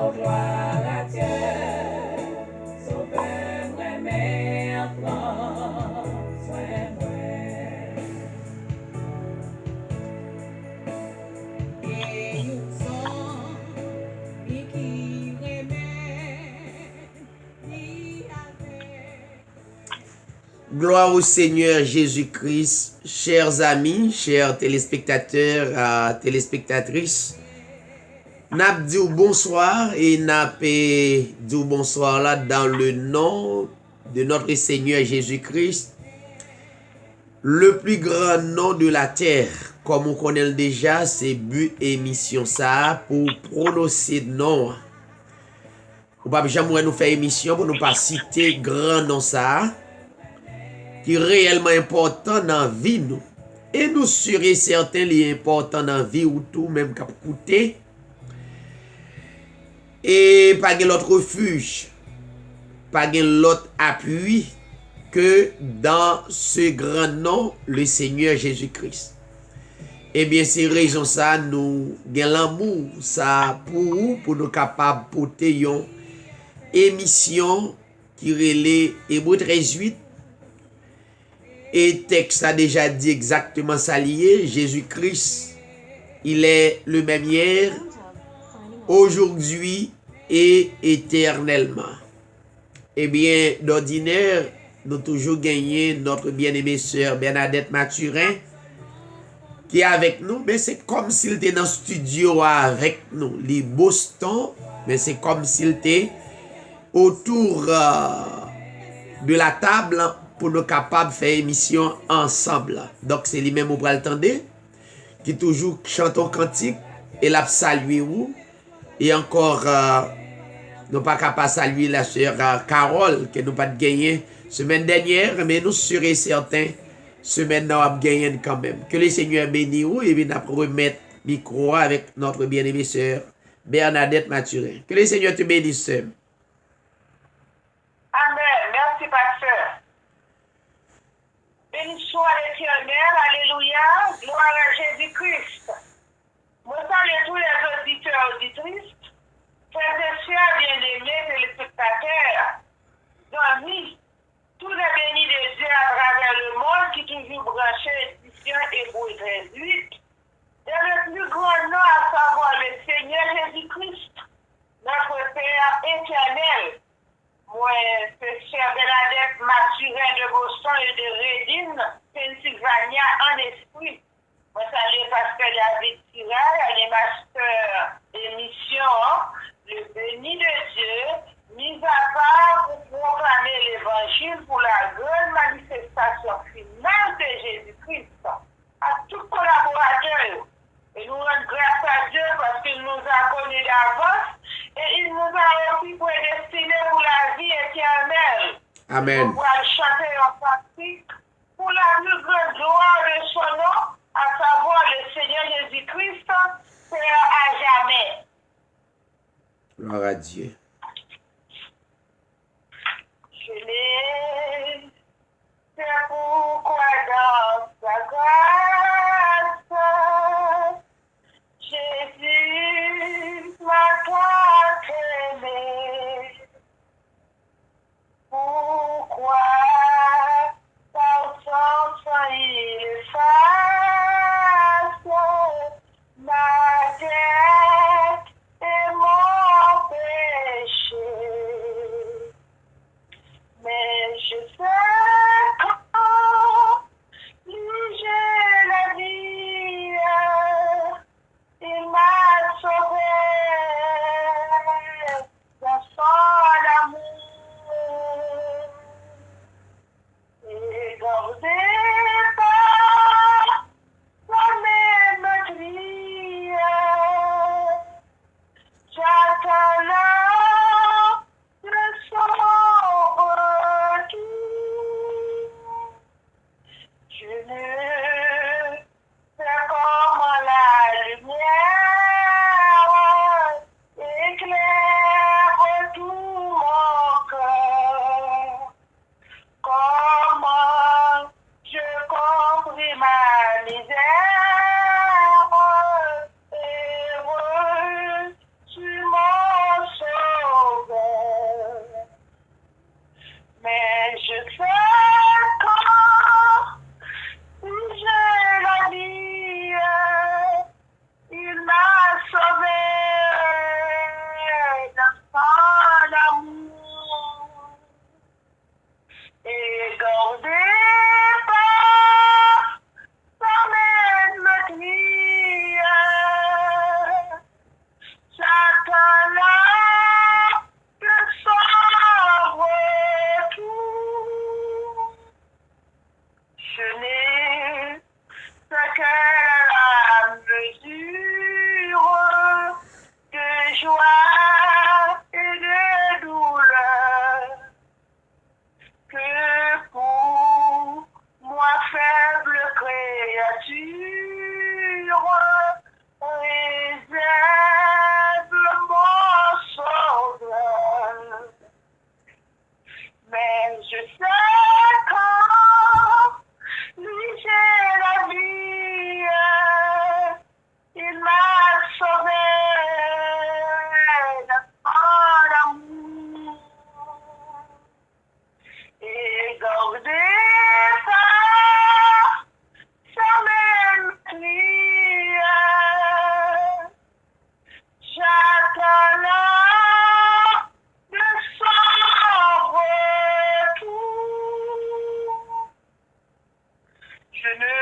Oh, gloire à Dieu, sauveur, mais prends soin moi. Et une son, qui remet, qui avait. Gloire au Seigneur Jésus-Christ, chers amis, chers téléspectateurs, téléspectatrices. N'a dit bonsoir et n'a dit bonsoir là dans le nom de notre Seigneur Jésus-Christ, le plus grand nom de la terre. Comme on connaît déjà, c'est but et mission ça pour prononcer nom. Ou pas jamais nous faire émission pour nous pas citer grand nom ça qui est réellement important dans la vie nous. Et nous serons certains les important dans la vie ou tout même qu'à coûter. Et pas de l'autre refuge, pas de l'autre appui que dans ce grand nom, le Seigneur Jésus-Christ. Eh bien, c'est raison ça, nous avons l'amour, ça pour nous capables de porter une émission qui relève Hébreux 13:8. Et texte a déjà dit exactement ça lié. Jésus-Christ, il est le même hier, aujourd'hui et éternellement. Eh bien, d'ordinaire, nous toujours gagné notre bien-aimée sœur Bernadette Mathurin qui est avec nous, mais c'est comme s'il était dans le studio avec nous. Les Boston, mais c'est comme s'il était autour de la table pour nous capables de faire émission ensemble. Donc, c'est lui-même au bras le tendez, qui toujours chante un cantique et l'a salué ou. Et encore, nous pas capable de saluer la sœur Carole, que nous pas gagné semaine dernière, mais nous serons certains, semaine nous avons gagné quand même. Que le Seigneur bénisse ou et bien nous remettre micro avec notre bien-aimée sœur Bernadette Mathurin. Que le Seigneur te bénisse, sœur. Amen. Merci, pasteur. Béni soit l'Éternel. Alléluia. Gloire à Jésus-Christ. Moi, salue tous les auditeurs et auditrices. Frères et sœurs bien-aimés, téléspectateurs, amis, tous les bénis de Dieu à travers le monde qui toujours branchés édition Hébreux 13:8. Et le plus grand nom, à savoir le Seigneur Jésus-Christ, notre Père éternel. Moi, c'est Sœur Bernadette Mathurin de Boston et de Reading, Pennsylvania, en esprit. Moi, salue pasteur David Tiraille, animateur d'émission, le béni de Dieu, mis à part pour proclamer l'évangile pour la grande manifestation finale de Jésus-Christ. À tous collaborateurs. Et nous rendons grâce à Dieu parce qu'il nous a connus d'avance et il nous a aussi prédestinés pour la vie éternelle. Amen. Nous allons chanter en pratique pour la plus grande gloire de son nom, à savoir le Seigneur Jésus-Christ, Père à jamais. Gloire à Dieu. Je l'ai, c'est pourquoi dans sa grâce, Jésus m'a tant aimé. Pourquoi par son sang il efface ma dette et mon péché? joies et de douleurs, que pour moi faible créature, réserve mon sauveur. Mais je sais quand lui j'ai la vie, il m'a sauvé de mon amour. Et gardé par sa même prière, j'attends l'heure de son retour. Je ne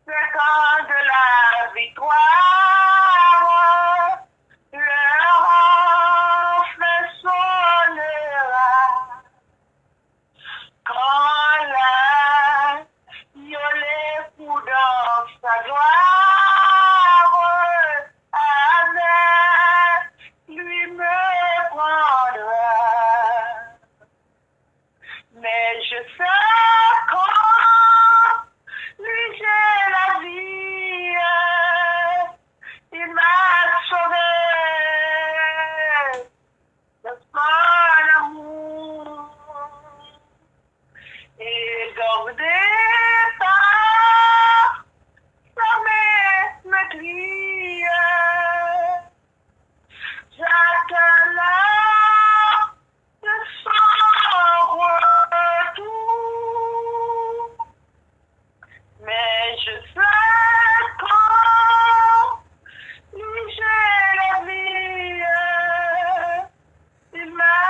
sais qu'en de la victoire, leur enfant sonnera. Quand la violet coup dans sa gloire, avec lui me prendra. Mais je sais quand lui j'ai la vie, il m'a sauvé de son amour. Et gardé par sa même prière, j'attends l'heure de son retour. Mais je sais quand lui j'ai la vie, il m'a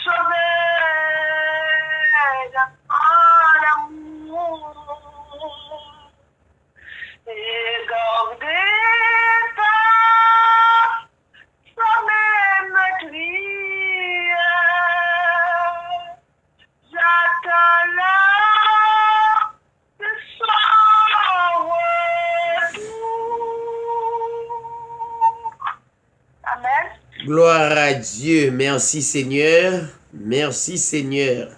sauvé de mon amour. Et gardé par sa même prière, j'attends l'heure de son retour. Amen. Gloire à Dieu. Merci Seigneur. Merci Seigneur.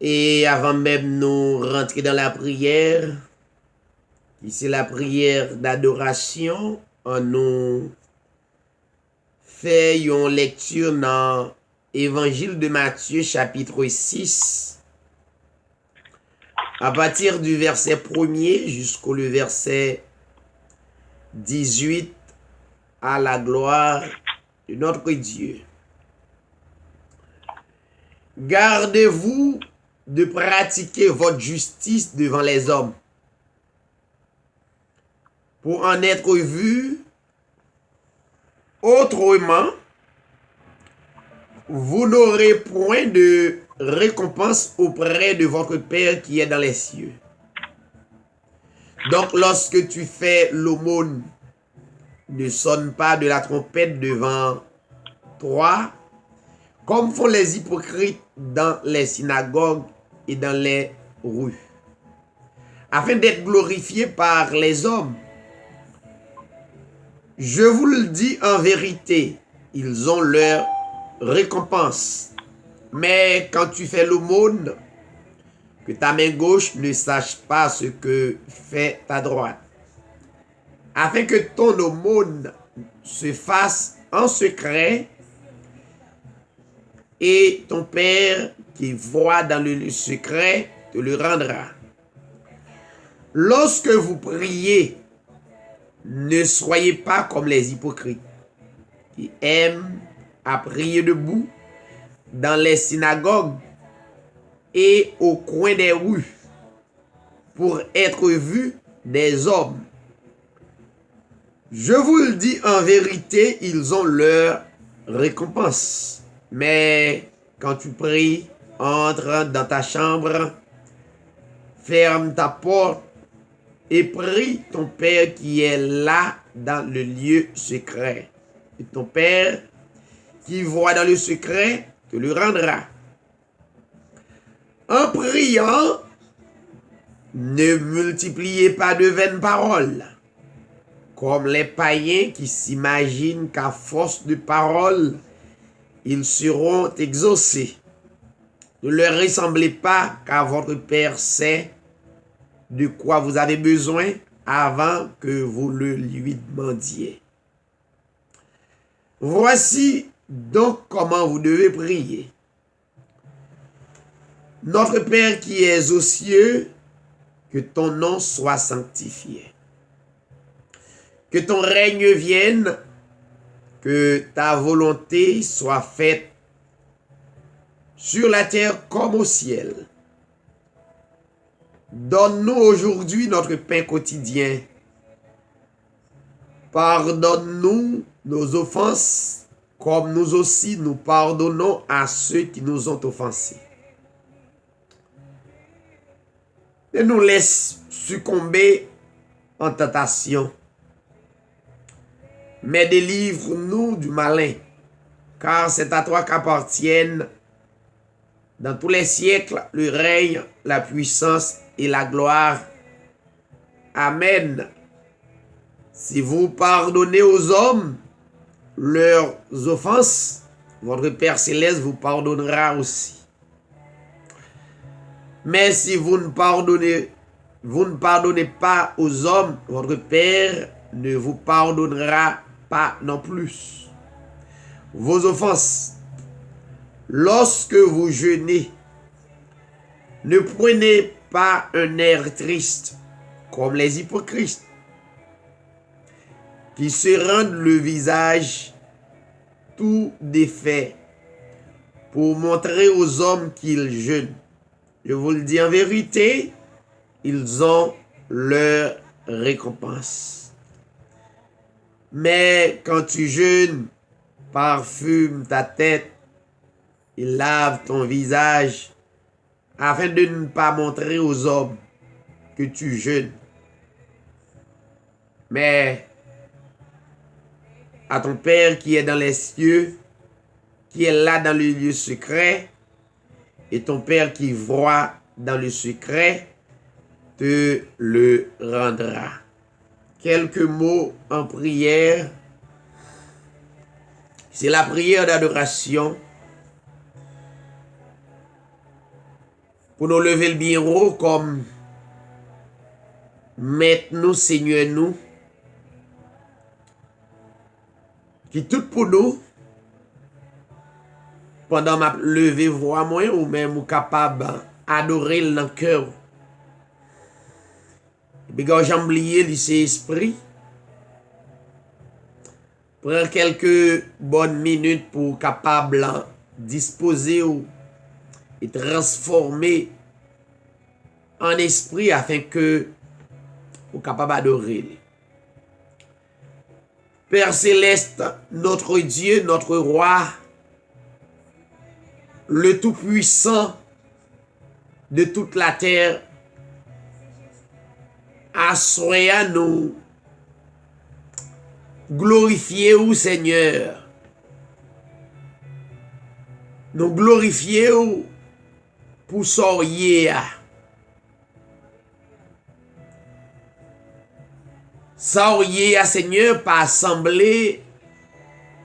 Et avant même nous rentrer dans la prière, qui c'est la prière d'adoration, on nous fait une lecture dans Évangile de Matthieu chapitre 6, à partir du verset 1er jusqu'au verset 18, à la gloire de notre Dieu. Gardez-vous de pratiquer votre justice devant les hommes, pour en être vu. Autrement, vous n'aurez point de récompense auprès de votre Père qui est dans les cieux. Donc, lorsque tu fais l'aumône, ne sonne pas de la trompette devant toi, comme font les hypocrites dans les synagogues et dans les rues, afin d'être glorifiés par les hommes. Je vous le dis en vérité, ils ont leur récompense. Mais quand tu fais l'aumône, que ta main gauche ne sache pas ce que fait ta droite, afin que ton aumône se fasse en secret, et ton Père qui voit dans le secret te le rendra. Lorsque vous priez, ne soyez pas comme les hypocrites, qui aiment à prier debout dans les synagogues et au coin des rues, pour être vus des hommes. Je vous le dis en vérité, ils ont leur récompense. Mais quand tu pries, entre dans ta chambre, ferme ta porte et prie ton Père qui est là dans le lieu secret. Et ton Père qui voit dans le secret te le rendra. En priant, ne multipliez pas de vaines paroles, comme les païens qui s'imaginent qu'à force de parole, ils seront exaucés. Ne leur ressemblez pas, car votre Père sait de quoi vous avez besoin avant que vous le lui demandiez. Voici donc comment vous devez prier. Notre Père qui es aux cieux, que ton nom soit sanctifié. Que ton règne vienne, que ta volonté soit faite sur la terre comme au ciel. Donne-nous aujourd'hui notre pain quotidien. Pardonne-nous nos offenses, comme nous aussi nous pardonnons à ceux qui nous ont offensés. Ne nous laisse succomber en tentation, mais délivre-nous du malin, car c'est à toi qu'appartiennent dans tous les siècles le règne, la puissance et la gloire. Amen. Si vous pardonnez aux hommes leurs offenses, votre Père céleste vous pardonnera aussi. Mais si vous ne pardonnez pas aux hommes, votre Père ne vous pardonnera pas non plus vos offenses. Lorsque vous jeûnez, ne prenez pas un air triste comme les hypocrites qui se rendent le visage tout défait pour montrer aux hommes qu'ils jeûnent. Je vous le dis en vérité, ils ont leur récompense. Mais quand tu jeûnes, parfume ta tête et lave ton visage afin de ne pas montrer aux hommes que tu jeûnes, mais à ton Père qui est dans les cieux, qui est là dans le lieu secret, et ton Père qui voit dans le secret te le rendra. Quelques mots en prière. C'est la prière d'adoration. Pour nous lever le bien haut comme Maître-nous, Seigneur nous, qui tout pour nous, pendant ma lever voix moi ou même ou capable adorer le cœur. Et puis quand j'ai oublié lycée esprit, prends quelques bonnes minutes pour capable disposer et transformer en esprit afin que vous capable d'adorer. Père céleste, notre Dieu, notre roi, le Tout-Puissant de toute la terre, assoyez nous, glorifiez-vous Seigneur, nous glorifiez-vous pour soyez. Soyez Seigneur pas assemblé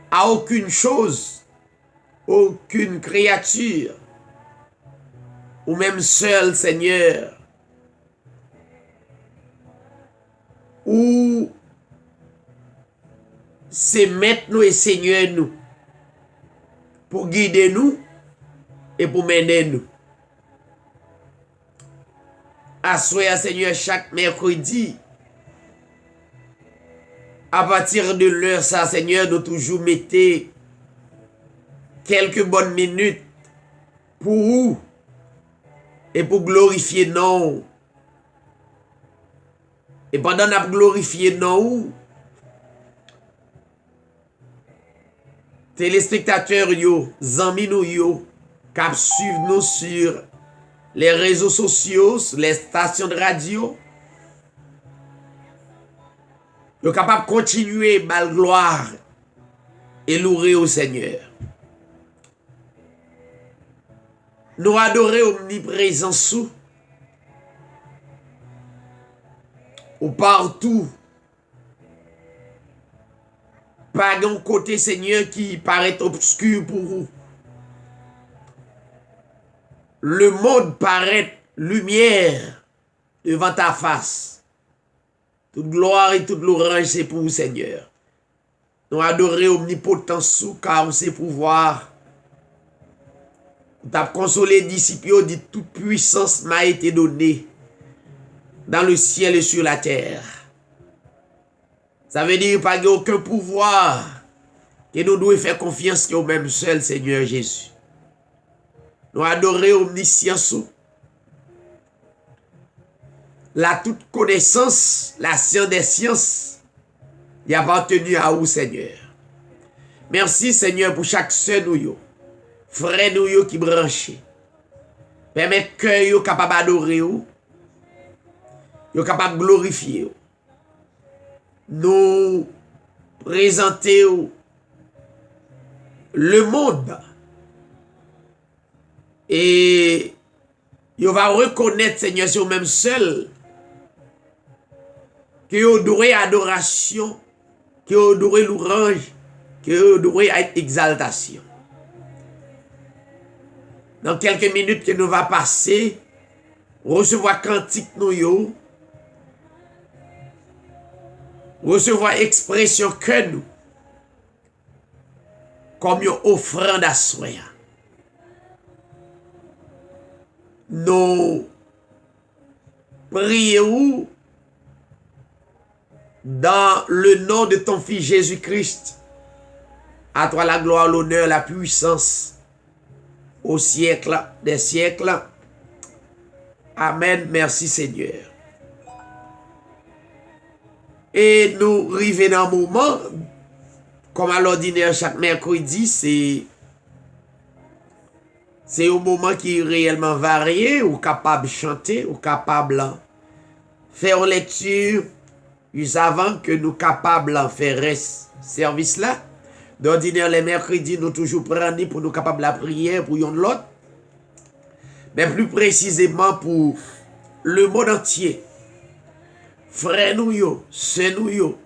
à aucune chose, aucune créature, ou même seul, Seigneur, ou c'est Maître nous et Seigneur nous, pour guider nous et pour mener nous. Assoyez Seigneur chaque mercredi, à partir de l'heure, ça, Seigneur, nous toujours mettez quelques bonnes minutes pour vous et pour glorifier nous. Et pendant que nous glorifier nous, téléspectateurs, amis nous, qui suivent nous sur les réseaux sociaux, les stations de radio, nous sommes capables de continuer mal gloire et louer au Seigneur. Nous adorer omniprésence ou partout pas un côté, Seigneur, qui paraît obscur pour vous. Le monde paraît lumière devant ta face. Toute gloire et toute louange, c'est pour vous, Seigneur. Nous adorer omnipotent sous, car c'est pouvoir. Nous t'as consolé disciples, dit toute puissance m'a été donnée dans le ciel et sur la terre. Ça veut dire qu'il n'y a aucun pouvoir que nous devons faire confiance qu'au même seul Seigneur Jésus. Nous adorer omniscience, la toute connaissance, la science des sciences, y appartenu à vous, Seigneur. Merci, Seigneur, pour chaque sœur nous, frère nous qui branche. Permettre que vous capable d'adorer, vous capable de glorifier. Nous présenter le monde. Et vous va reconnaître, Seigneur, sur même seul, que vous aurez adoration, que vous aurez louange, que vous aurez exaltation. Dans quelques minutes que nous va passer, recevoir cantique nous, recevoir expression que nous, comme une offrande à soi. Nous prions dans le nom de ton Fils Jésus-Christ. À toi la gloire, l'honneur, la puissance au siècle des siècles. Amen. Merci Seigneur. Et nous arrivons dans un moment, comme à l'ordinaire chaque mercredi, c'est un moment qui est réellement varié, ou capable de chanter, ou capable de faire lecture, juste avant que nous capables de faire ce service-là. D'ordinaire, les mercredis, nous toujours prendre pour nous capables de la prière pour yon l'autre. Mais plus précisément pour le monde entier. Frères nous yo, sœurs nous yo,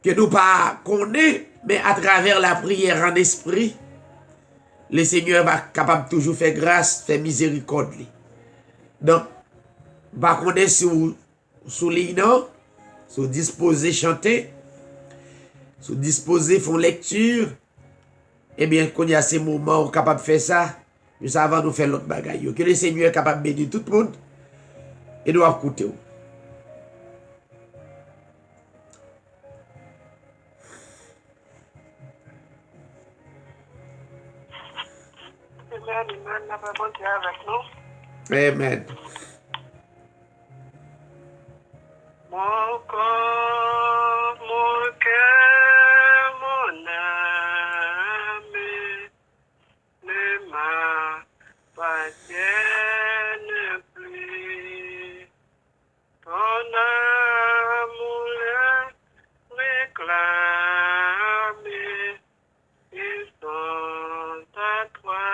que nous pas connaissons, mais à travers la prière en esprit, le Seigneur va capable toujours faire grâce, faire miséricorde. Donc, va connaître sous l'ignorant, sous disposer chanter, sous disposer font lecture, eh bien, quand il y a ces moments où capable de faire ça, juste avant de faire l'autre bagaille. Que le Seigneur est capable de bénir tout le monde et doit écouter. Amen. Mon corps, mon cœur, mon âme ne m'appartiennent plus. Ton amour le réclame, ils sont à toi,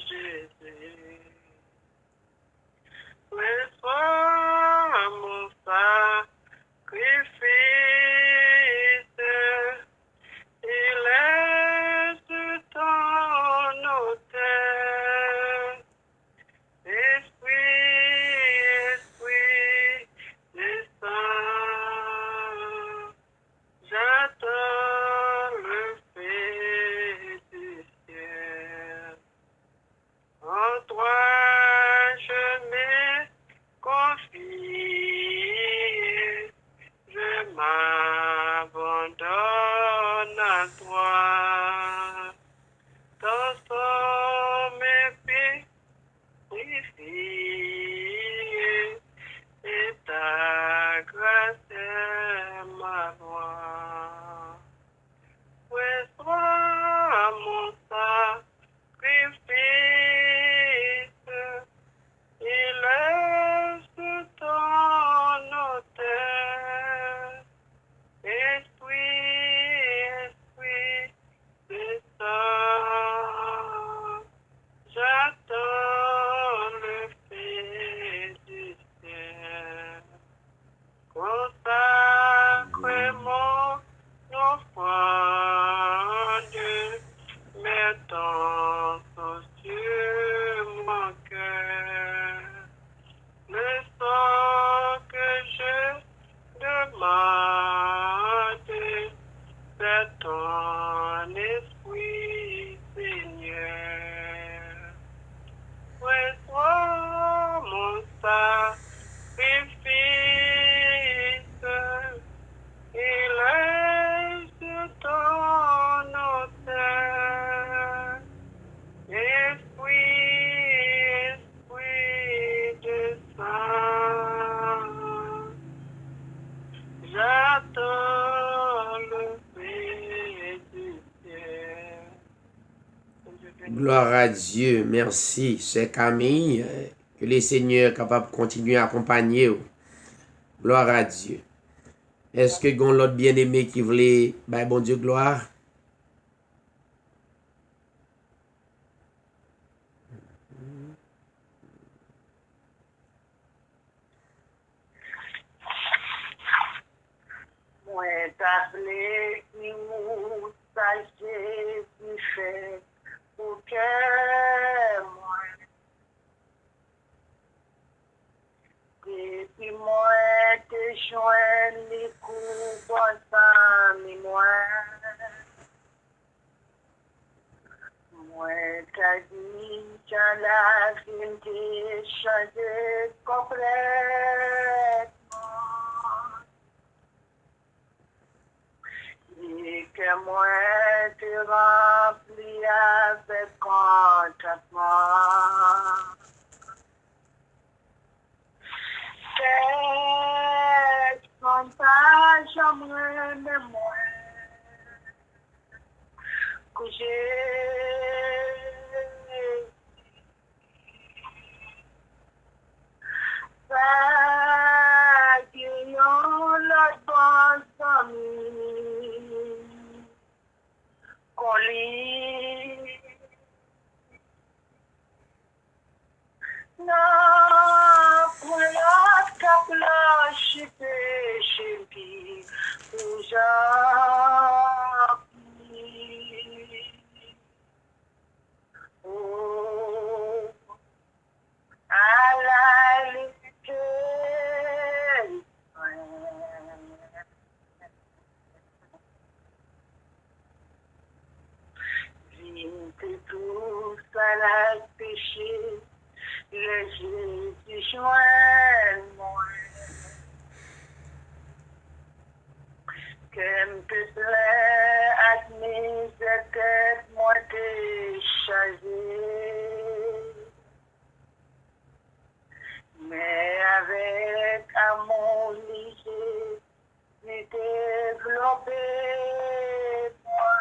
Jésus. Reçois mon sacrifice, il est sur ton autel. Esprit, Esprit, descends, j'attends le feu du ciel. En toi, je me confie, je m'abandonne à toi. Transforme mes purifié, et ta grâce est ma voix. Reçois mon sacrifice, il est sur ton autel. Esprit, Esprit, de ton esprit, Seigneur. Reçois mon sacrifice et laisse ton autel. Esprit, Esprit de Saint, j'attends le Fils du ciel. Gloire à Dieu. Merci, c'est Camille. Que les seigneurs capables de continuer à accompagner. Gloire à Dieu. Est-ce que gon l'autre bien-aimé qui voulait, ben bon Dieu, gloire? Moi, t'appelé qui ou sachez qui fait pour que moi. Depuis moi, te joins les coups pour sa mémoire. Moi, t'as dit que la vie t'est changée complètement. Et que moi, te remplis avec contentement. C'est son page en moi de moi que j'ai fait guillon le bon ami qu'on lit. Non, pour la caploche péché qui aujourd'hui. Oh, à la lutte. Vite tous à la péché. Le Jésus joint moi, que me plaît admise que moi t'ai choisi, mais avec amour léger, j'ai développé moi.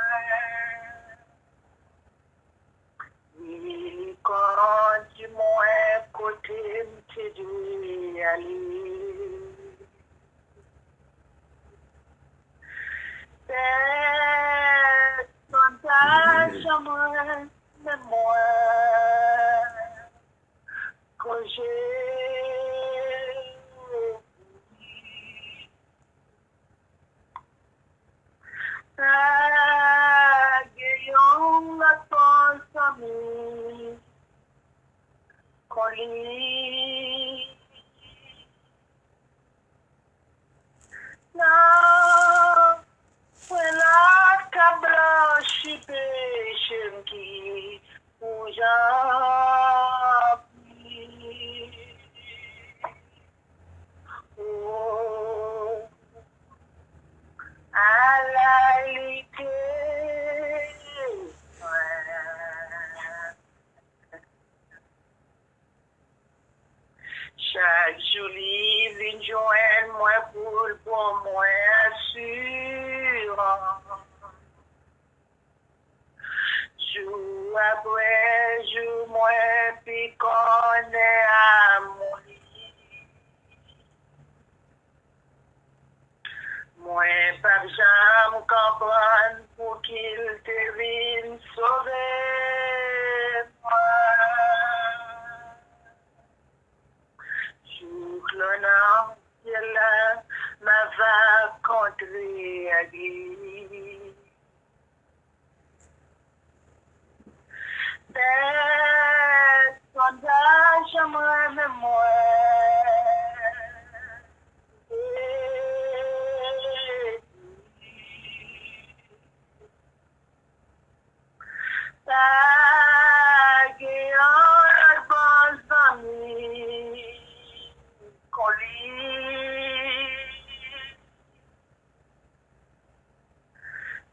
Il quand du moins côté m'te dû aller. C'est son tâche à moi, mais moi, que j'ai guillon la consommée. Colis. Non, c'est la cabloche péché qui aujourd'hui. Oh, à la lutte. Chaque jolie vient joindre moi pour moi assurant. Jour après jour, moi puis qu'on est à mourir. Moi par jamais comprendre pour qu'il te vienne sauver moi. L'honneur de la ma va contrer à lui. C'est sondage à moi, mais moi.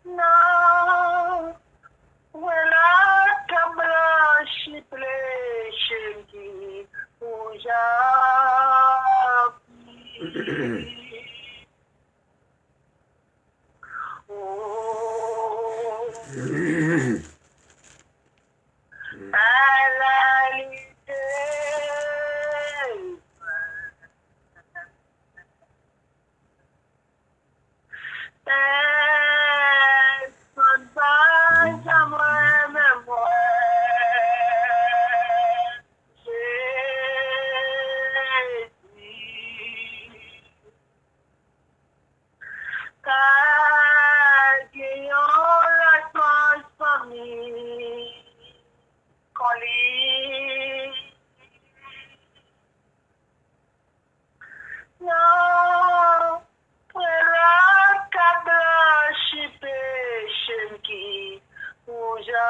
Non, voilà ta blanche flèche qui rouge. Oh, à la lutte. No, puela kabla peshen ki puja.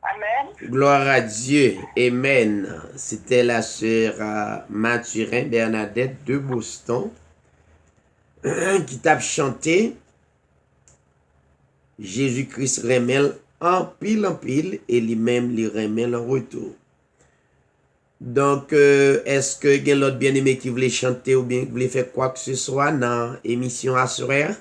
Amen. Gloire à Dieu. Amen. C'était la sœur Mathurin Bernadette de Boston qui t'a chanté Jésus-Christ remel en pile et lui-même lui remel en retour. Donc, est-ce que il y a l'autre bien-aimé qui voulait chanter ou bien qui voulait faire quoi que ce soit dans l'émission à soeur?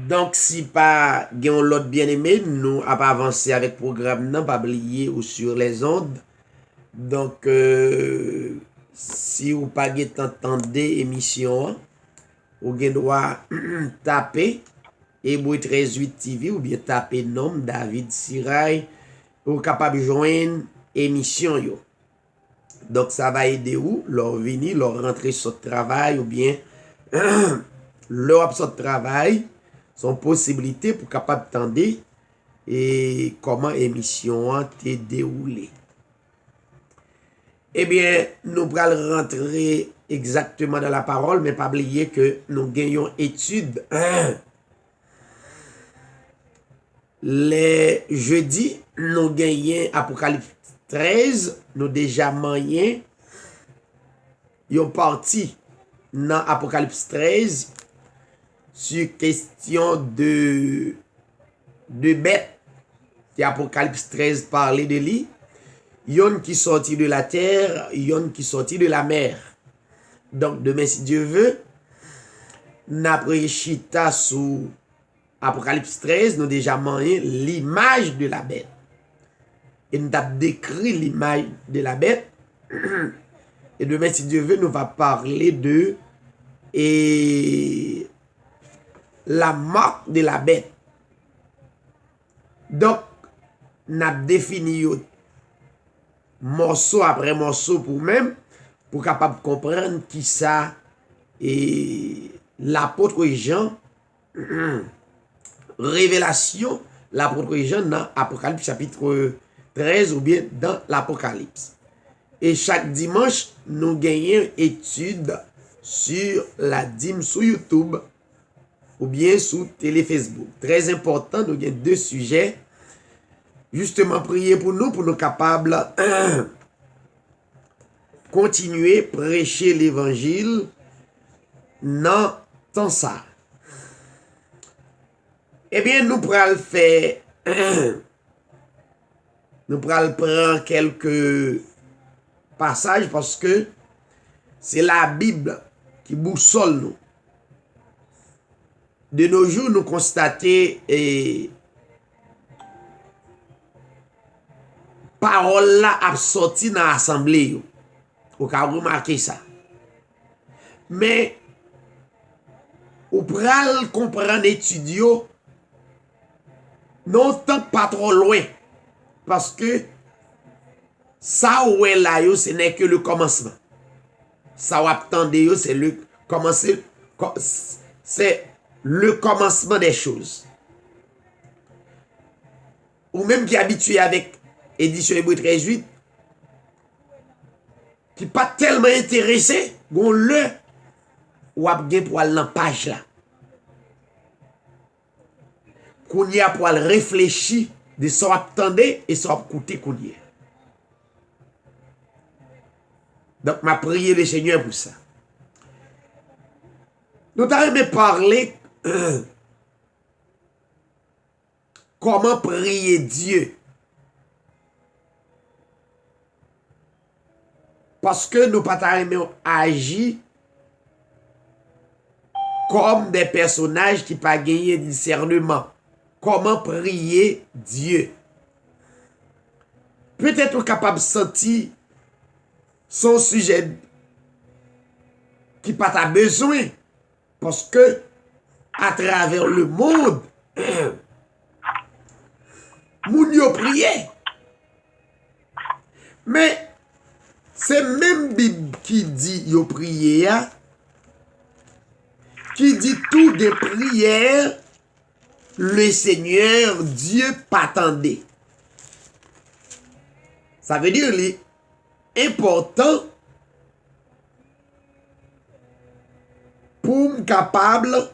Donc, si pas gen l'autre bien-aimé, nous avons avancé avec le programme, non, pas oublier ou sur les ondes. Donc, si vous pas entendez émission, vous gen droit taper Hébreu 13:8 TV ou bien taper nom David Siray pour capable joindre émission yo. Donc, ça va aider ou leur venir, leur rentrer sur le travail ou bien leur absent de travail. Son possibilité pour capable tendre et comment émission a été déroulée. Eh bien, nous allons rentrer exactement dans la parole, mais pas oublier que nous gagnons étude les jeudis, nous gagnons Apocalypse 13, nous déjà moyen yon parti dans Apocalypse 13 sur question de bête qui Apocalypse 13 parlait de lui. Yon qui sortit de la terre, yon qui sortit de la mer. Donc demain si Dieu veut, n'après chita sous Apocalypse 13, nous déjà moyen l'image de la bête. Et nous avons décrit l'image de la bête. Et demain si Dieu veut, nous va parler de la marque de la bête. Donc, nous avons défini morceau après morceau pour même, pour capable comprendre qui ça et l'apôtre Jean, révélation, l'apôtre Jean dans Apocalypse chapitre 13 ou bien dans l'Apocalypse. Et chaque dimanche, nous gagnons étude sur la dîme sur YouTube ou bien sur télé Facebook. Très important, nous avons deux sujets. Justement, prier pour nous capables continuer à prêcher l'évangile dans temps ça. Eh bien, nous pourrons faire, nous pourrons prendre quelques passages parce que c'est la Bible qui boussole nous. De nos jours, nous constatons parole là a sorti dans l'assemblée. Vous avez remarqué ça. Mais, vous pouvez comprendre étudier non tant pas trop loin. Parce que ça ouais là yo, ce n'est que le commencement. Ça ou attendez yo, c'est le c'est le commencement des choses. Ou même qui est habitué avec édition Hébreu 13:8, qui pas tellement intéressé, gon le ou ap gen pour aller dans page là. Qu'on y a pour réfléchir de son attendez et son écouter qu'on y a. Donc, m'a prié le Seigneur pour ça. Nous t'avons parlé comment prier Dieu. Parce que nous pas agir comme des personnages qui pas gagné discernement. Comment prier Dieu. Peut-être capable de sentir son sujet qui pas ta besoin. Parce que à travers le monde, moun yo prié. Mais c'est même Bible qui dit yo prié, qui dit tout des prières, le Seigneur Dieu pas attendait. Ça veut dire les important pour me capable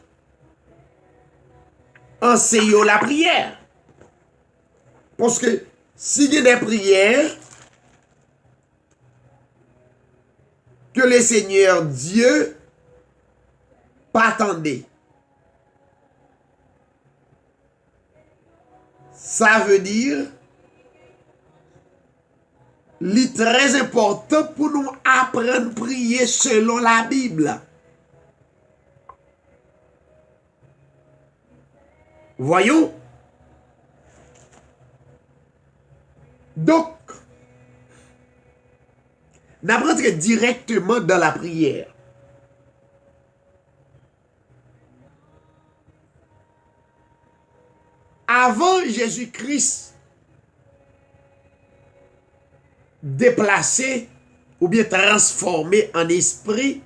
enseigner la prière. Parce que si il y a des prières que le Seigneur Dieu pas attendait, ça veut dire c'est très important pour nous apprendre à prier selon la Bible. Voyons. Donc, nous rentrons directement dans la prière. Avant Jésus-Christ déplacé ou bien transformé en esprit,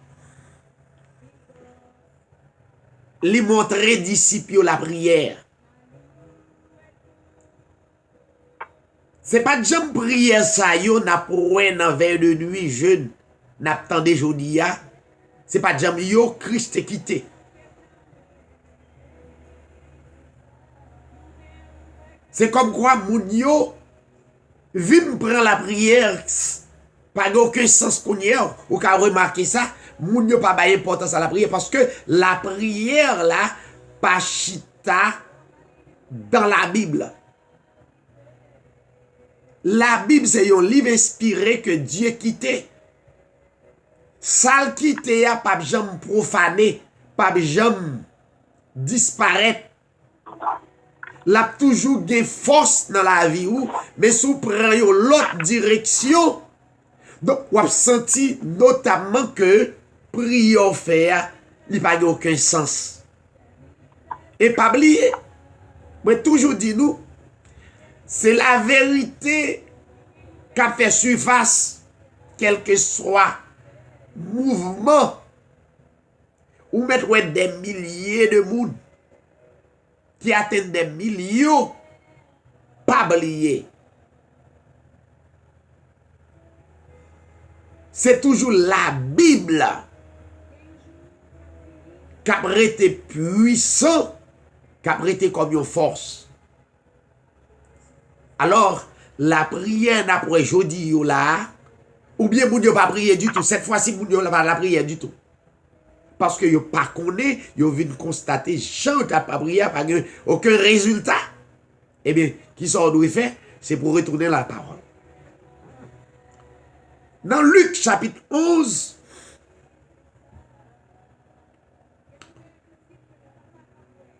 lui montrer disciples la prière. C'est pas de jambe prière ça yo n'a pour dans veille de nuit jeune n'a tendé jodia. C'est pas de jambe yo Christ est quitté. C'est comme quoi moun yo vin prend la prière pas aucun sens qu'on y a ou qu'a remarqué ça, moun yo pas baye importance à la prière parce que la prière là pas chita dans la Bible. La Bible, c'est un livre inspiré que Dieu quittait. Ça le quitté, pas jamais profané, pas jamais disparaître. La toujours des force dans la vie ou, mais sous prend l'autre direction. Donc, on a senti notamment que prière faire, il n'y a pas aucun sens. Et pas oublier, moi toujours dit nous, c'est la vérité qui a fait surface, quel que soit mouvement, ou mettre des milliers de monde qui atteignent des millions, pas oublier. C'est toujours la Bible qui a été puissant, qui a été comme une force. Alors, la prière d'après jeudi là, ou bien vous ne pas prier du tout. Cette fois-ci, vous ne pas la prière du tout. Parce que vous ne pas connaissez, vous venez constater, chante à pas prier, pas aucun résultat. Eh bien, qui sont doit faire, c'est pour retourner la parole. Dans Luc chapitre 11,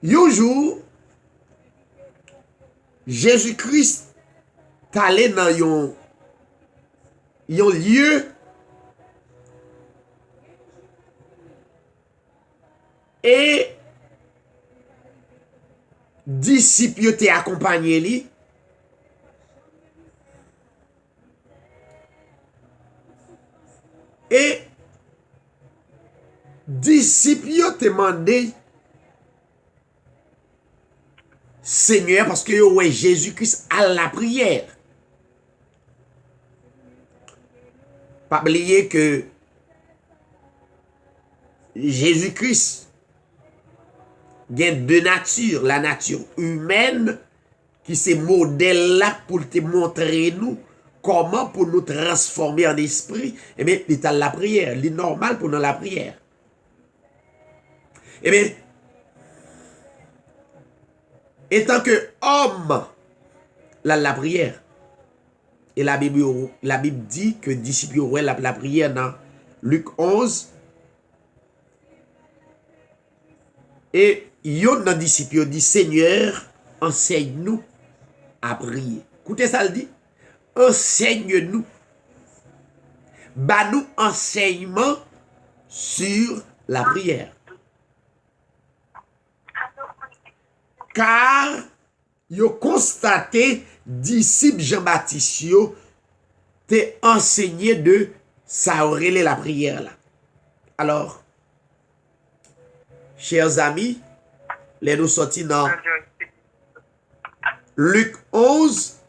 un jour, Jésus-Christ est allé dans un lieu et disciples t'ont accompagné lui. Et disciples te demandé Seigneur parce que ouais Jésus-Christ à la prière. Pas oublier que Jésus-Christ a deux natures, la nature humaine qui c'est modèle là pour te montrer nous comment pour nous transformer en esprit. Eh bien, il est à la prière, il est normal pour nous la prière. Eh bien, étant que homme, la prière. Et la Bible dit que disciples ouais la prière dans Luc 11. Et yon dans disciples dit Seigneur, enseigne-nous à prier. Écoutez ça le dit. Enseigne-nous. Bah-nous enseignement sur la prière. Car yo constaté disciples Jean-Baptiste yo te enseigné de ça aurait la prière là. Alors chers amis, les nous sortis dans Luc 11,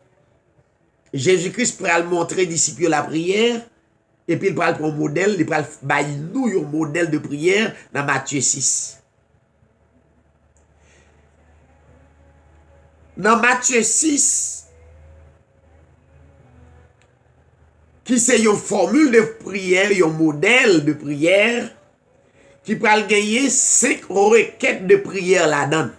Jésus-Christ pral montrer disciples la prière et puis il pral pour un modèle, il pral bailler nous un modèle de prière dans Matthieu 6. Dans Matthieu 6, qui c'est une formule de prière, un modèle de prière, qui peut gagner 5 requêtes de prière là-dedans.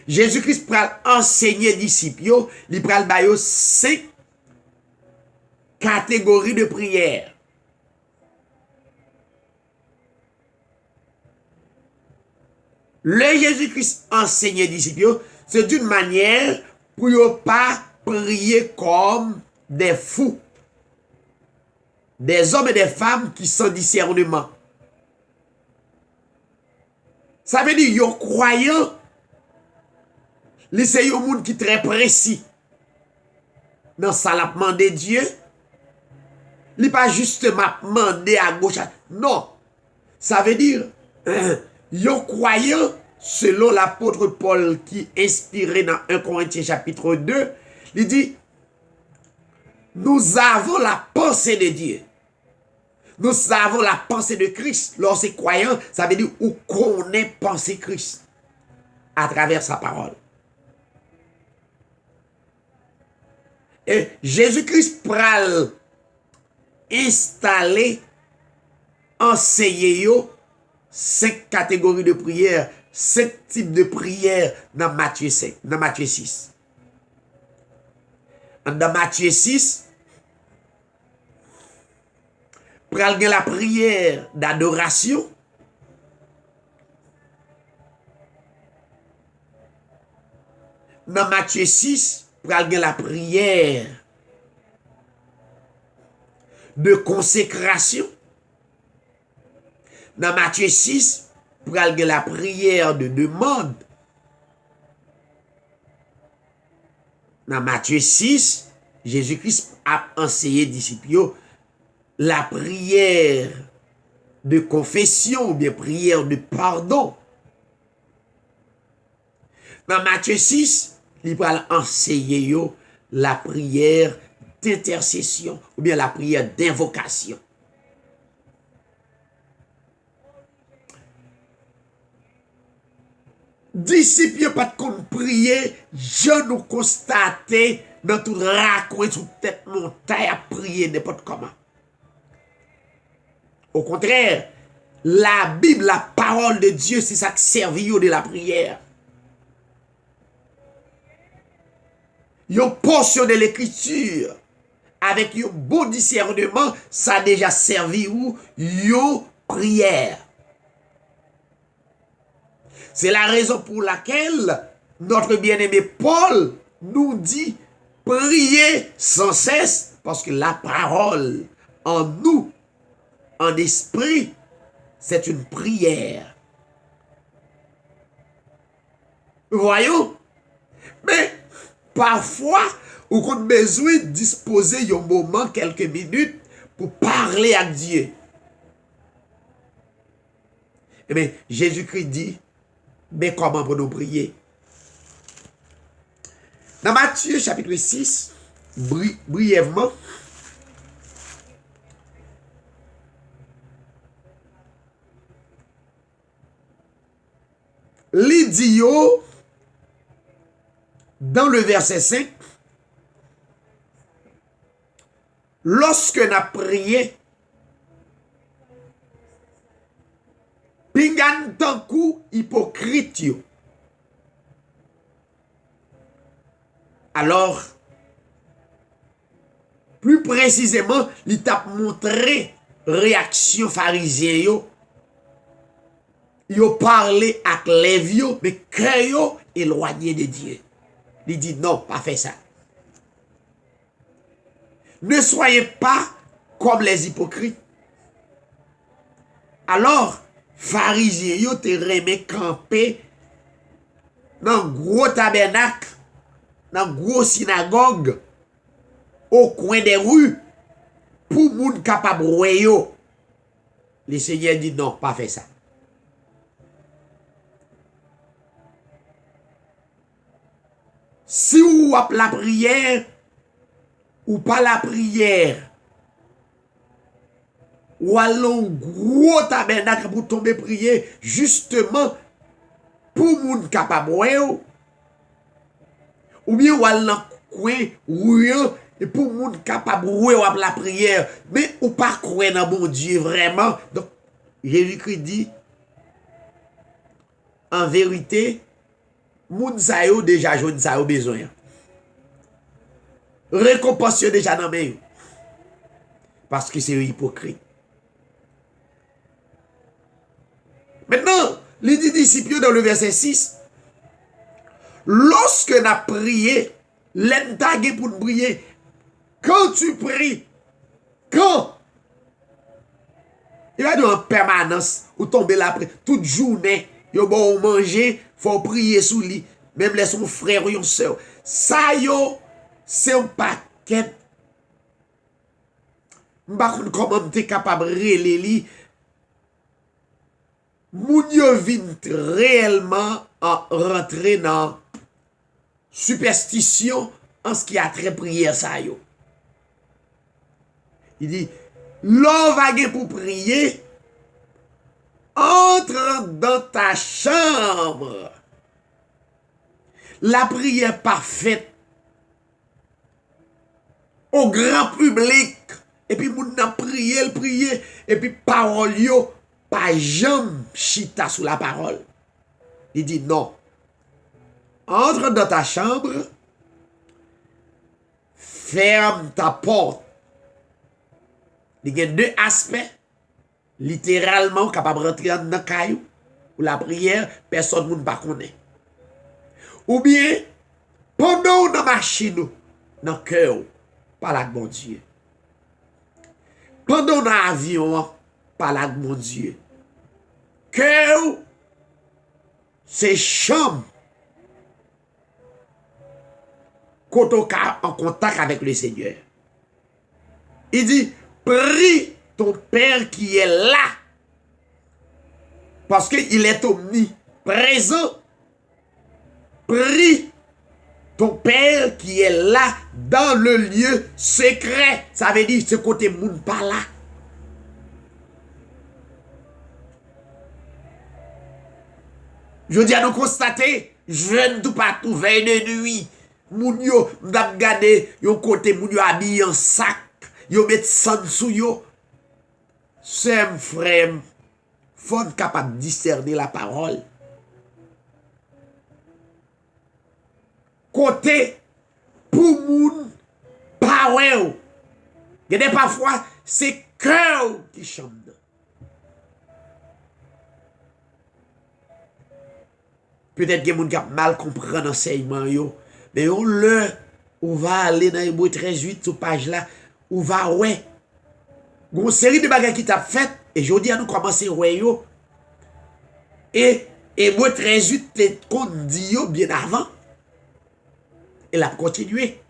Jésus-Christ peut enseigner disciples, il peut bailler 5 catégories de prière. Le Jésus-Christ enseignait disciples, c'est d'une manière pour ne pas prier comme des fous. Des hommes et des femmes qui sont discernement. Ça veut dire, yon croyant, c'est un monde qui est très précis. Dans ça, la demandé Dieu, il n'est pas justement demandé à gauche. Non. Ça veut dire, yon croyant, selon l'apôtre Paul qui est inspiré dans 1 Corinthiens chapitre 2, il dit, nous avons la pensée de Dieu. Nous avons la pensée de Christ. Lorsque croyant, ça veut dire où connaît penser Christ à travers sa parole. Et Jésus-Christ pral installer, enseigner 5 catégories de prière, 5 types de prière dans Matthieu 5, dans Matthieu 6. Dans Matthieu 6, pral gen la prière d'adoration. Dans Matthieu 6, pral gen la prière de consécration. Dans Matthieu 6, pral gen la prière de demande. Dans Matthieu 6, Jésus-Christ a enseigné disciples la prière de confession ou bien prière de pardon. Dans Matthieu 6, il va enseigner la prière d'intercession ou bien la prière d'invocation. Disciples pas de prier, je nous constater dans tout raccoin sous tête montagne à prier n'importe comment. Au contraire, la Bible, la parole de Dieu, c'est ça qui servit de la prière. Une portion de l'écriture avec un bon discernement, ça a déjà servi ou une prière. C'est la raison pour laquelle notre bien-aimé Paul nous dit prier sans cesse parce que la parole en nous, en esprit, c'est une prière. Voyons, mais parfois, ou qu'on a besoin de disposer un moment, quelques minutes, pour parler à Dieu. Eh bien, Jésus-Christ dit, mais comment pour nous prier? Dans Matthieu chapitre 6, brièvement, l'idiot, dans le verset 5, lorsque nous avons prié, pingan tankou hypocrite yo. Alors, plus précisément, il t'a montré réaction pharisien yo. Yo parlé avec les vieux, mais que yo éloigné de Dieu. Il dit non, pas fait ça. Ne soyez pas comme les hypocrites. Alors, pharisiens yo te remet camper dans gros tabernacle, dans gros synagogue, au coin des rues, pour moun capable yo. Le Seigneur dit non, pas fait ça. Si ou ap la prière, ou pas la prière, ou allons gros tabernacle pour tomber prier, justement, pour moun capable ou bien ou allons coin, et pour moun capable ou la prière, mais ou pas croire dans mon Dieu vraiment. Donc, Jésus-Christ dit, en vérité, moun sa yo déjà joine sa yo besoin. Récompense déjà dans main. Parce que c'est hypocrite. Maintenant, les disciples dans le verset 6, lorsque nous avons prié, l'entagé pour nous prier, quand tu pries, quand il va être en permanence, ou tomber là toute journée, yo bon manger, faut prier sous lui, même les son frère ou son soeur. Ça yo, c'est un paquet. M'pa comment t'es capable de relever li. Moun yo vin réellement rentrer dans superstition en ce qui a trait prière ça yo. Il dit, l'on va pour prier, entre dans ta chambre. La prière parfaite au grand public. Et puis, moun nan prier, et puis parole yo, pas jamais chita sous la parole. Il dit non. Entre dans ta chambre, ferme ta porte. Il y a deux aspects. Littéralement, capable de rentrer dans le caillou, ou la prière, personne ne va connaître. Ou bien, pendant dans la machine, dans le cœur, par la mon Dieu. Pendant dans l'avion, par la mon Dieu. Cœur, c'est chambre. Quand on est en contact avec le Seigneur. Il dit, prie ton Père qui est là. Parce qu'il est omniprésent. Prie ton Père qui est là dans le lieu secret. Ça veut dire ce côté moun pas là. Je dis à nous constater, jeune tout partout, veille de nuit, moun yo, m'dap gade, yon côté moun yo habillé en sac, yo met sang sou yo. C'est frère, faut être capable de discerner la parole. Côté, pour moun, pas ouais. Il y a parfois, c'est cœur qui chante. Peut-être que les gens mal comprennent l'enseignement, mais on va aller dans Hébreux 13:8, sur page là, on va ouais. Une série de bagages qui t'a fait, et je dis à nous commencer ouais yo. Et Hébreux 13:8, qu'on dit yo bien avant. Et la continuer.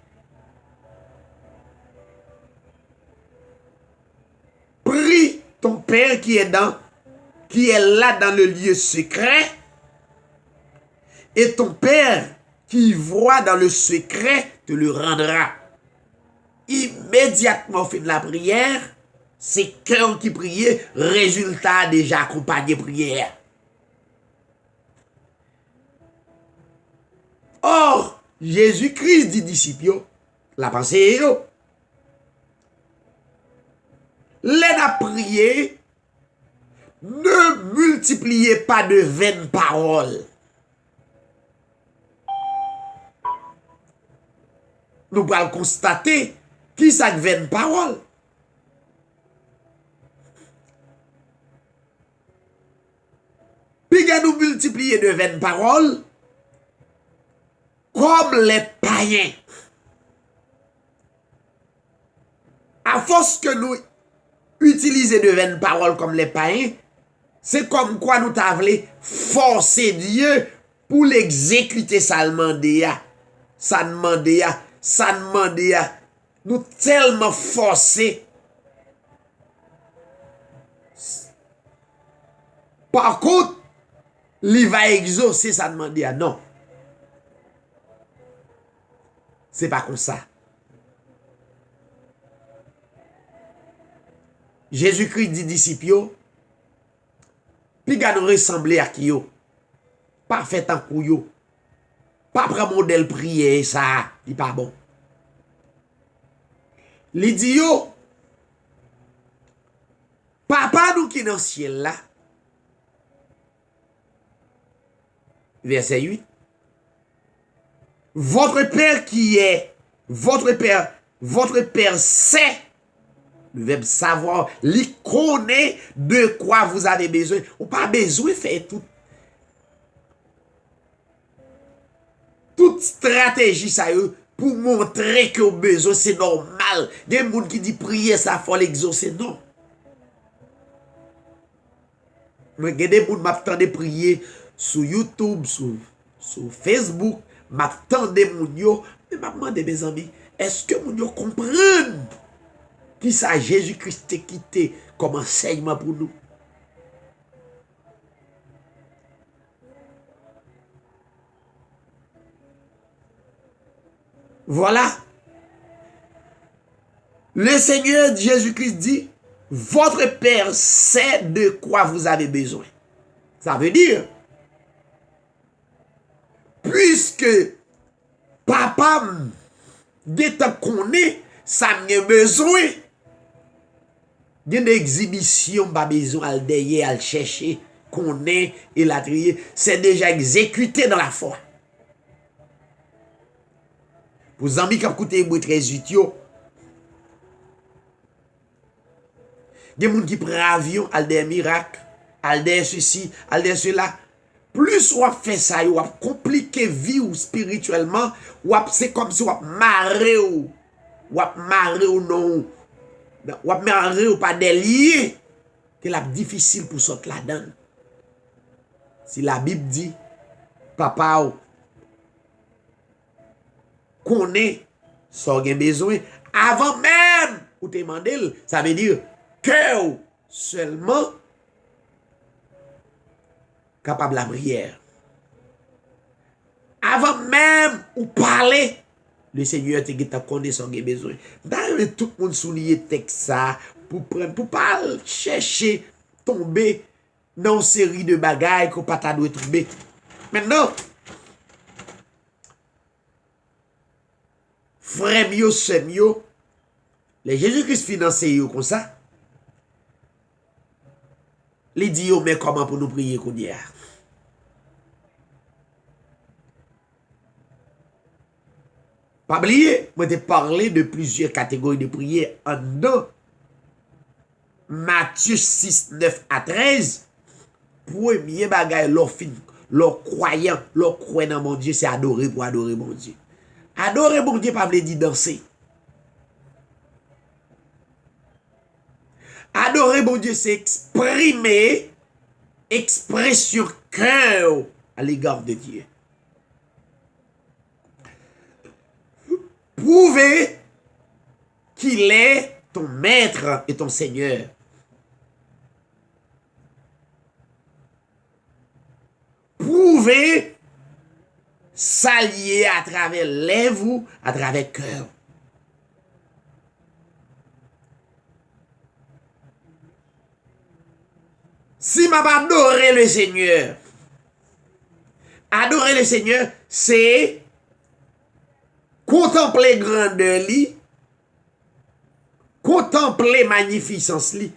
Père qui est là dans le lieu secret, et ton Père qui voit dans le secret te le rendra. Immédiatement fait de la prière, c'est cœur qui priait, résultat déjà accompagné prière. Or, Jésus-Christ dit disciples, la pensée yo. L'aide à prier, ne multipliez pas de vaines paroles. Nous allons constater qui ça vaine parole. Puis nous multiplier de vaines paroles comme les païens. À force que nous utilisons de vaines paroles comme les païens, c'est comme quoi nous t'avons forcer Dieu pour l'exécuter ça demandé. Ça demandé. Nous tellement forcés. Par contre, il va exaucer ça demandé. Non. C'est pas comme ça. Jésus-Christ dit disciples, puis nous ressembler à qui yo. Pas fait en couillot. Pas prendre modèle prière, ça, dit pas bon. Il dit yo, papa nous qui dans le ciel là, verset 8, votre Père qui est, votre Père sait, le verbe savoir, il connaît de quoi vous avez besoin. Ou pas besoin de faire toute stratégie ça pour montrer que vous avez besoin, c'est normal. Il y a des gens qui disent prier, ça faut l'exaucer. Non. Mais il y a des gens qui m'attendent prier sur YouTube, sur Facebook, m'attendent moun mais m'a demandé mes amis, est-ce que moun yo comprennent qui ça Jésus-Christ t'a quitté comme enseignement pour nous? Voilà. Le Seigneur Jésus-Christ dit, votre Père sait de quoi vous avez besoin. Ça veut dire, puisque papa te connaît, ça n'a besoin. Il y a une exhibition, pas besoin à derrière, à chercher, connaît et la trier. C'est déjà exécuté dans la foi. Pour les amis qui ont écouté les 13 il y a des gens qui prennent avion, al des miracles, al des ceci, al des cela. Plus on fait ça, on compliquer vie ou spirituellement, c'est comme si on marre ou non. On marre ou pas des liens que c'est difficile pour sortir là-dedans. Si la Bible dit, papa connaît ce qu'il a besoin, avant même ou te demander, ça veut dire que seulement capable la prière. Avant même ou parler, le Seigneur te connaît ce qu'il a besoin. D'ailleurs, tout le monde souligne texte ça pour pas chercher tomber dans une série de bagailles qu'on pas doit trouver. Maintenant, frère mio, sœur mio, les Jésus-Christ financé comme ça. Les dit mais comment pour nous prier qu'on y a? Pas oublier, moi te parlé de plusieurs catégories de prière en dedans. Matthieu 6, 9 à 13. Premier bagay, leur croyant, leur croyant dans mon Dieu, c'est adorer pour adorer mon Dieu. Adorer mon Dieu, pas veut dire danser. Adorer mon Dieu, c'est exprimer, expression cœur à l'égard de Dieu. Prouver qu'il est ton maître et ton Seigneur. prouver s'allier à travers lèvres, à travers cœur. Si m'a adoré le Seigneur, adorer le Seigneur, c'est contempler grandeur li, contempler magnificence li,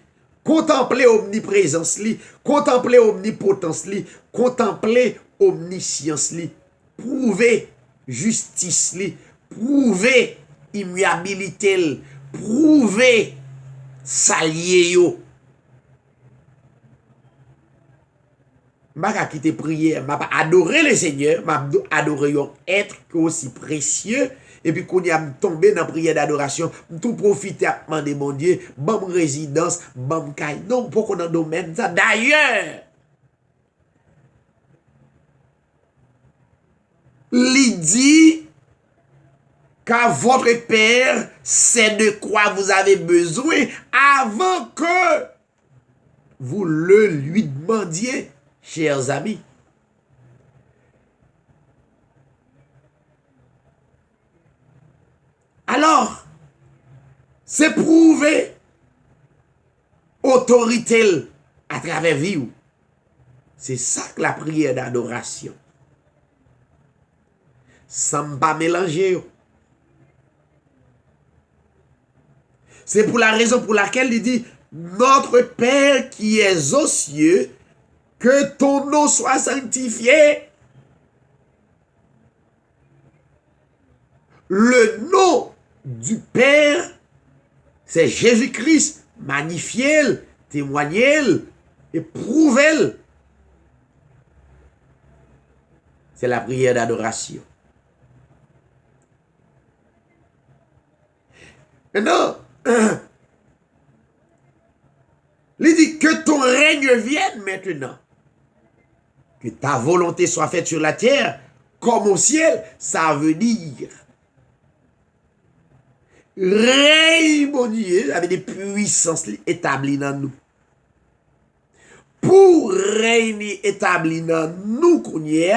contempler omniprésence li, contempler omnipotence li, contempler omniscience li, prouver justice li, prouver immuabilité li, prouver s'allier yo. M'a pas quitté prière, m'a pas adoré le Seigneur, m'a adoré un être aussi précieux, et puis qu'on y a tombé dans la prière d'adoration, tout profiter à demander mon Dieu, bonne résidence, bonne caille. Non, pourquoi dans le domaine ça? D'ailleurs, il dit qu'à votre Père, c'est de quoi vous avez besoin avant que vous le lui demandiez. Chers amis, alors, c'est prouver autorité à travers vie. C'est ça que la prière d'adoration. Sans pas mélanger. C'est pour la raison pour laquelle il dit, notre Père qui est aux cieux, que ton nom soit sanctifié. Le nom du Père, c'est Jésus-Christ. Magnifiez-le, témoignez-le et prouvez-le. C'est la prière d'adoration. Maintenant, il dit que ton règne vienne maintenant. Que ta volonté soit faite sur la terre comme au ciel, ça veut dire règne, mon Dieu, avec des puissances établies dans nous. Pour régner établi dans nous, il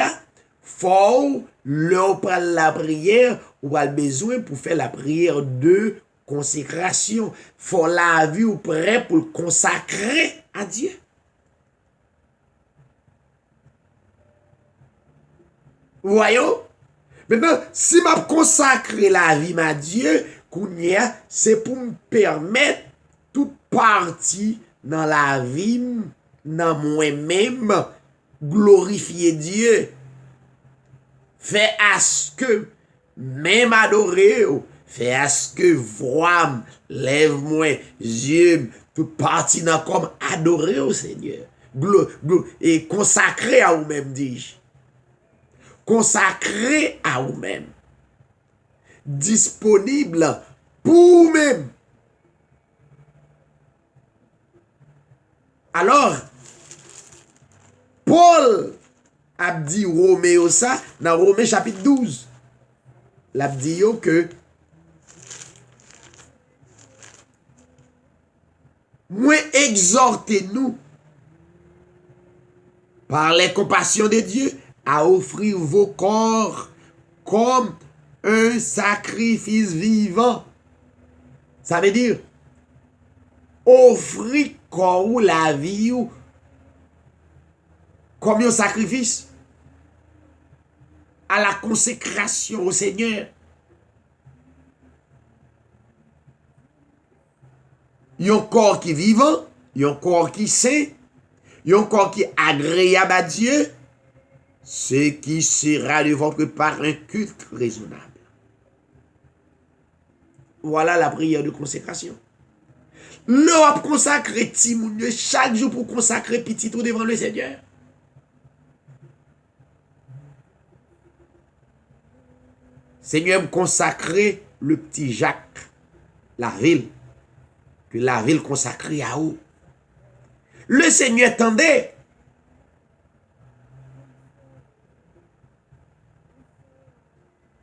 faut prendre la prière ou a besoin pour faire la prière de consécration. Faut la vie ou prêt pour le consacrer à Dieu. Voyons. Maintenant, si je consacre la vie à Dieu, c'est pour me permettre toute partie dans la vie, dans moi-même, glorifier Dieu. Fait à ce que, même adorer, fait à ce que voix, lève-moi, yeux, toute partie dans comme adorer au Seigneur. Et consacrer à vous-même, dis-je. Consacré à vous-même, disponible pour vous-même. Alors, Paul a dit Roméo ça dans Romains chapitre 12. Il a dit que moi exhortez-nous par les compassions de Dieu à offrir vos corps comme un sacrifice vivant. Ça veut dire offrir corps ou la vie ou comme un sacrifice à la consécration au Seigneur. Il y a un corps qui est vivant, il y a un corps qui est saint, il y a un corps qui est agréable à Dieu, ce qui sera de votre part un culte raisonnable. Voilà la prière de consécration. L'on consacrer Timounio chaque jour pour consacrer petit tout devant le Seigneur. Seigneur, me consacrer le petit Jacques, la ville, que la ville consacrée à vous. Le Seigneur tendait.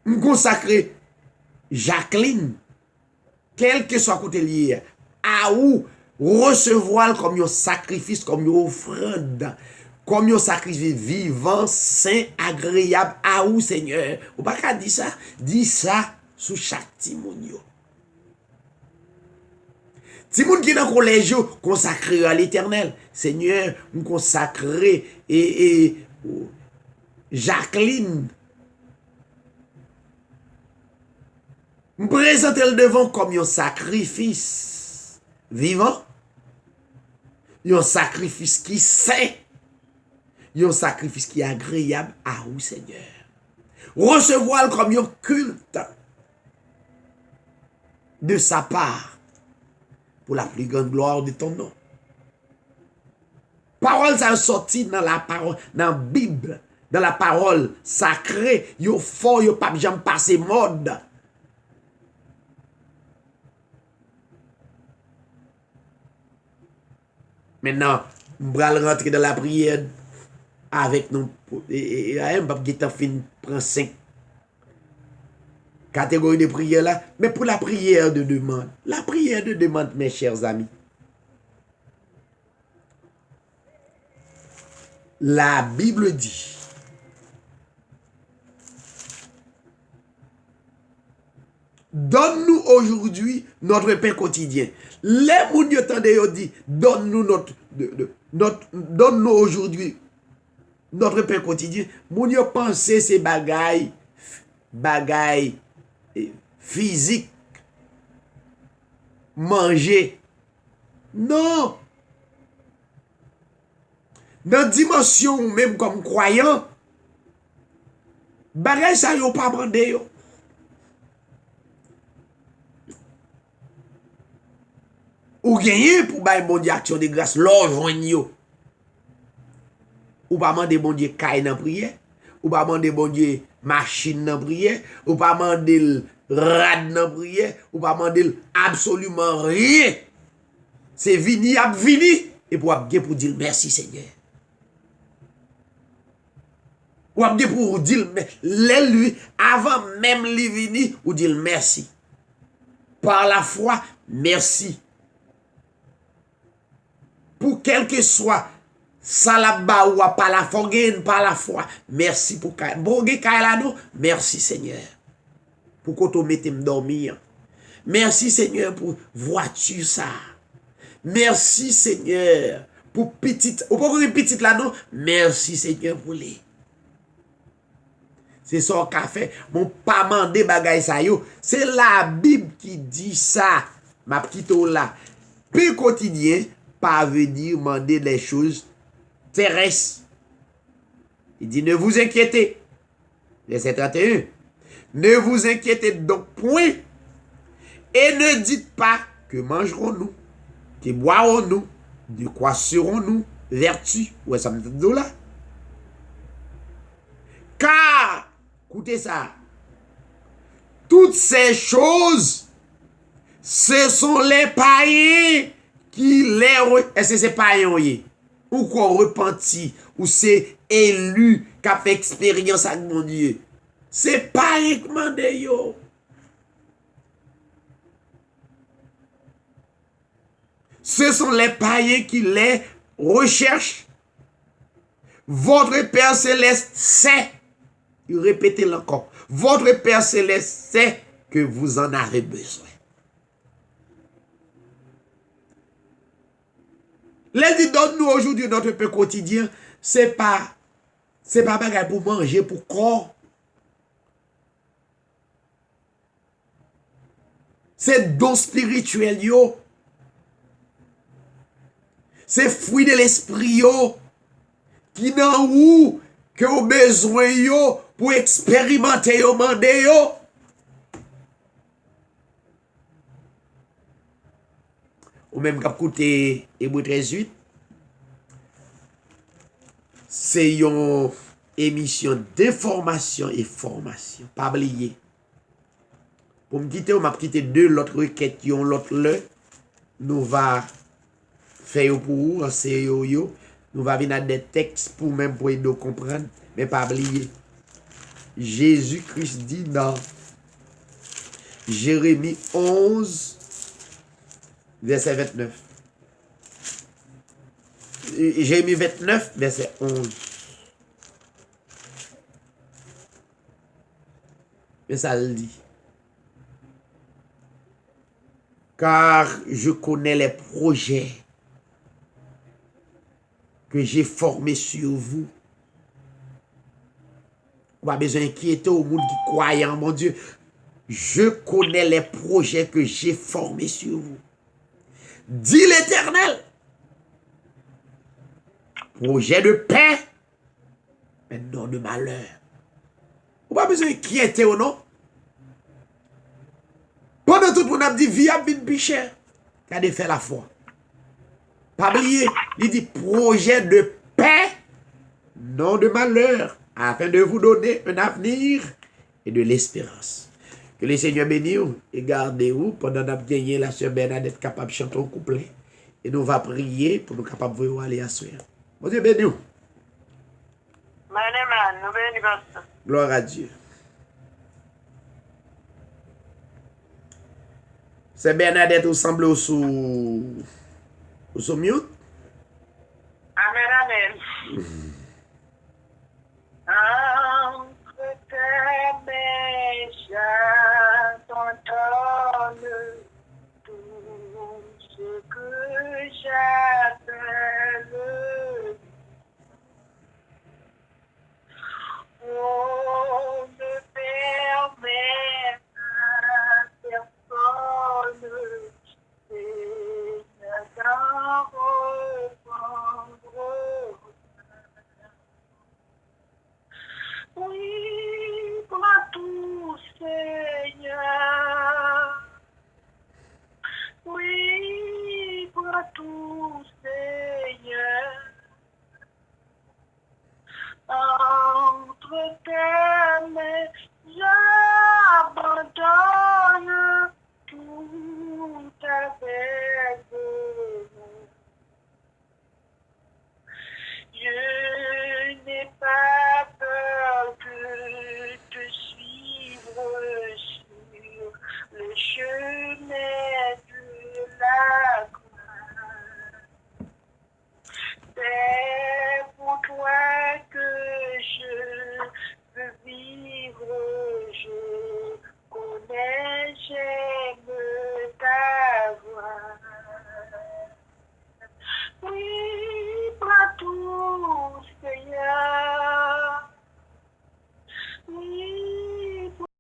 Me consacrer Jacqueline, quel que soit côté lié, à où recevoir comme un sacrifice, comme une offrande, comme un sacrifice vivant, saint, agréable à vous, Seigneur. Ou pas qu'à dire ça? Dis ça sous chaque timoun yo. Timoun qui dans le collège, consacré à l'éternel. Seigneur, nous consacrer et Jacqueline. Me présenter le devant comme un sacrifice vivant. Un sacrifice qui saint. Un sacrifice qui est agréable à vous, Seigneur. Recevoir comme un culte de sa part pour la plus grande gloire de ton nom. Parole ça sorti dans la parole, dans la Bible, dans la parole sacrée, yo fort, yo pas jamais passé mode. Maintenant, on va rentrer dans la prière avec nous. Et on va prendre 5 catégories de prière là. Mais pour la prière de demande, mes chers amis, la Bible dit, donne-nous aujourd'hui notre pain quotidien. Les moun yo tande yo dit, donne-nous donne-nous aujourd'hui notre pain quotidien. Moun yo pense ces bagailles physique, manger. Non. Dans dimension même comme croyant, bagay ça yo pas prendre yo. Ou gagner pour bailler bon Dieu action de grâce, l'or joigne yo. Ou pas demander bon Dieu caille dans prière, ou pas demander bon Dieu machine dans prière, ou pas demander rad dans prière, ou pas demander absolument rien. C'est vini et pour dire merci Seigneur. Ou pour dire lui avant même lui vini ou dire merci. Par la foi, merci. Pour quel que soit salaba ou pas la foi, par la foi, merci pour merci Seigneur. Pour qu'on te mette me dormir. Merci Seigneur pour voiture ça. Merci Seigneur pour petite, ou pas petite là non, merci Seigneur pour les. C'est ça qu'a fait, mon pas mandé bagay sa yo, c'est la Bible qui dit ça, ma petite là. Puis quotidien, pas venir demander les choses terrestres. Il dit, ne vous inquiétez. Verset 31. Ne vous inquiétez donc point et ne dites pas que mangerons-nous, que boirons-nous, de quoi serons-nous vertus. Ouais, ça me dit là. Car, écoutez ça, toutes ces choses, ce sont les païens qui les... Est-ce que c'est païens ou qu'on repentit, ou c'est élu qui a fait expérience avec mon Dieu? C'est païens qui m'ont dit yo. Ce sont les païens qui les recherchent. Votre Père Céleste sait, il répète encore, votre Père Céleste sait que vous en avez besoin. L'Église donne-nous aujourd'hui notre pain quotidien, c'est pas bagage pour manger, pour corps. C'est don spirituel yo. C'est fruit de l'esprit yo. Qui nan ou que vous besoin yo pour expérimenter yo mande yo. Ou même k'ap koute Hébreu 13:8. C'est une émission d'information et formation. Pas oublier. Pour me quitter, on m'a quitté deux l'autre requête yon l'autre le. Nous va faire pour vous, enseigner yo. Nous va venir des textes pour même pour aider à comprendre, mais pas oublier. Jésus-Christ dit dans Jérémie 11, verset 29. Jérémie 29, verset 11. Mais ça le dit. Car je connais les projets que j'ai formés sur vous. On n'a pas besoin d'inquiéter au monde qui croit en mon Dieu. Je connais les projets que j'ai formés sur vous. Dit l'Éternel. Projet de paix, mais non de malheur. On n'a pas besoin d'inquiéter ou non. Pendant tout le monde a dit, vie a bien plus cher. Regardez, fait la foi. Pas oublier, il dit projet de paix, non de malheur, afin de vous donner un avenir et de l'espérance. Que le Seigneur bénisse et gardez-vous pendant que nous avons gagné la sœur Bernadette capable de chanter un couplet. Et nous allons prier pour nous capables de aller à soi. Mon Dieu bénis. Gloire à Dieu. C'est Bernadette, vous semblez sous mute.